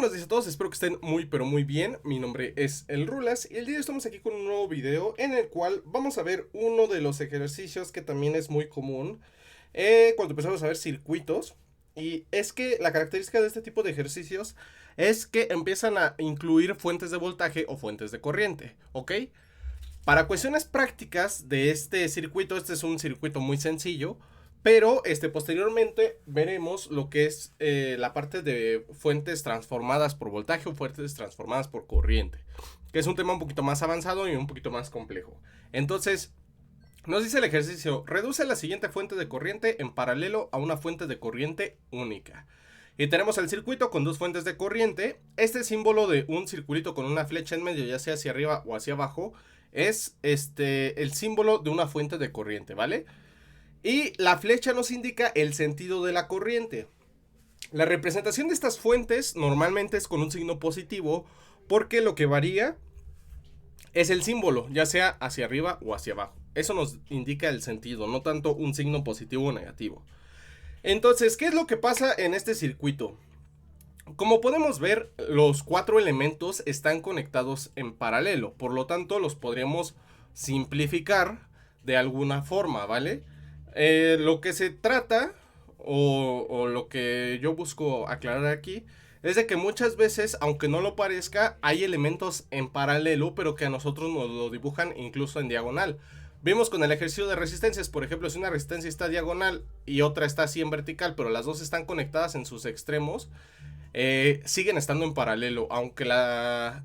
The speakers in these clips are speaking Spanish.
buenos días a todos, espero que estén muy pero muy bien. Mi nombre es El Rulas y el día de hoy estamos aquí con un nuevo video en el cual vamos a ver uno de los ejercicios que también es muy común cuando empezamos a ver circuitos. Y es que la característica de este tipo de ejercicios es que empiezan a incluir fuentes de voltaje o fuentes de corriente, ¿ok? Para cuestiones prácticas de este circuito, este es un circuito muy sencillo, pero posteriormente veremos lo que es la parte de fuentes transformadas por voltaje o fuentes transformadas por corriente, que es un tema un poquito más avanzado y un poquito más complejo. Entonces, nos dice el ejercicio, reduce la siguiente fuente de corriente en paralelo a una fuente de corriente única. Y tenemos el circuito con dos fuentes de corriente. Este símbolo de un circulito con una flecha en medio, ya sea hacia arriba o hacia abajo, es el símbolo de una fuente de corriente, ¿vale? Y la flecha nos indica el sentido de la corriente. La representación de estas fuentes normalmente es con un signo positivo, porque lo que varía es el símbolo, ya sea hacia arriba o hacia abajo. Eso nos indica el sentido, no tanto un signo positivo o negativo. Entonces, ¿qué es lo que pasa en este circuito? Como podemos ver, los cuatro elementos están conectados en paralelo, por lo tanto los podríamos simplificar de alguna forma, ¿vale? Lo que se trata, o lo que yo busco aclarar aquí, es de que muchas veces, aunque no lo parezca, hay elementos en paralelo, pero que a nosotros nos lo dibujan incluso en diagonal. Vimos con el ejercicio de resistencias, por ejemplo, si una resistencia está diagonal y otra está así en vertical, pero las dos están conectadas en sus extremos, siguen estando en paralelo, aunque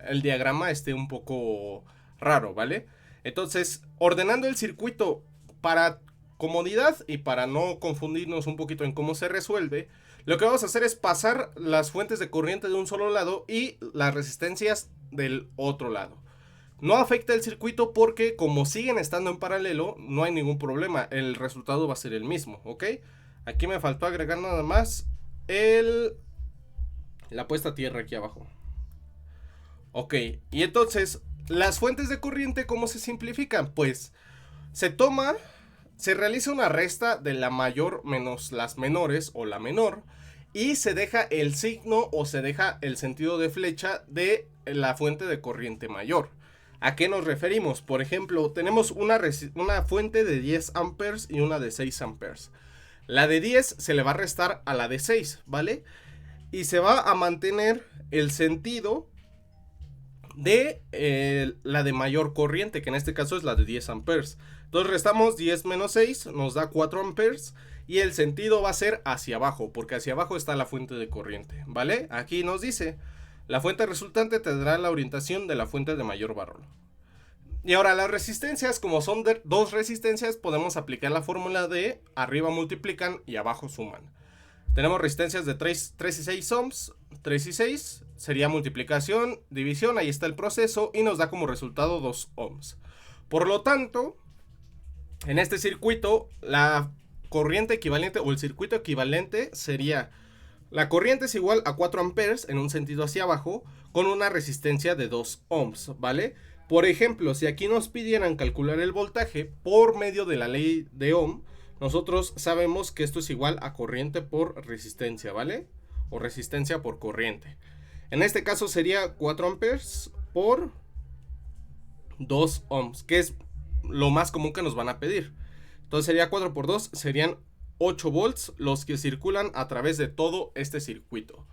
el diagrama esté un poco raro, ¿vale? Entonces, ordenando el circuito para comodidad y para no confundirnos un poquito en cómo se resuelve, lo que vamos a hacer es pasar las fuentes de corriente de un solo lado y las resistencias del otro lado. No afecta el circuito porque como siguen estando en paralelo, no hay ningún problema, el resultado va a ser el mismo, ¿ok? Aquí me faltó agregar nada más la puesta a tierra aquí abajo. Ok, y entonces, las fuentes de corriente, ¿cómo se simplifican? Pues se realiza una resta de la mayor menos las menores o la menor, y se deja el signo o se deja el sentido de flecha de la fuente de corriente mayor. ¿A qué nos referimos? Por ejemplo, tenemos una fuente de 10 amperes y una de 6 amperes. La de 10 se le va a restar a la de 6, ¿vale? Y se va a mantener el sentido de la de mayor corriente, que en este caso es la de 10 amperes. Entonces restamos 10 menos 6, nos da 4 amperes. Y el sentido va a ser hacia abajo, porque hacia abajo está la fuente de corriente, ¿vale? Aquí nos dice, la fuente resultante tendrá la orientación de la fuente de mayor valor. Y ahora las resistencias, como son dos resistencias, podemos aplicar la fórmula de arriba multiplican y abajo suman. Tenemos resistencias de 3 y 6 ohms, 3 y 6, sería multiplicación, división, ahí está el proceso y nos da como resultado 2 ohms. Por lo tanto, en este circuito, la corriente equivalente o el circuito equivalente sería, la corriente es igual a 4 amperes en un sentido hacia abajo con una resistencia de 2 ohms, ¿vale? Por ejemplo, si aquí nos pidieran calcular el voltaje por medio de la ley de Ohm, nosotros sabemos que esto es igual a corriente por resistencia, ¿vale? O resistencia por corriente. En este caso sería 4 amperes por 2 ohms, que es lo más común que nos van a pedir. Entonces sería 4 por 2, serían 8 volts los que circulan a través de todo este circuito.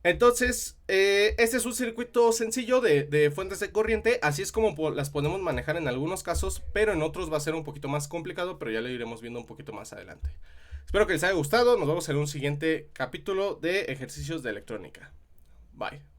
Entonces, este es un circuito sencillo de fuentes de corriente, así es como las podemos manejar en algunos casos, pero en otros va a ser un poquito más complicado, pero ya lo iremos viendo un poquito más adelante. Espero que les haya gustado, nos vemos en un siguiente capítulo de ejercicios de electrónica. Bye.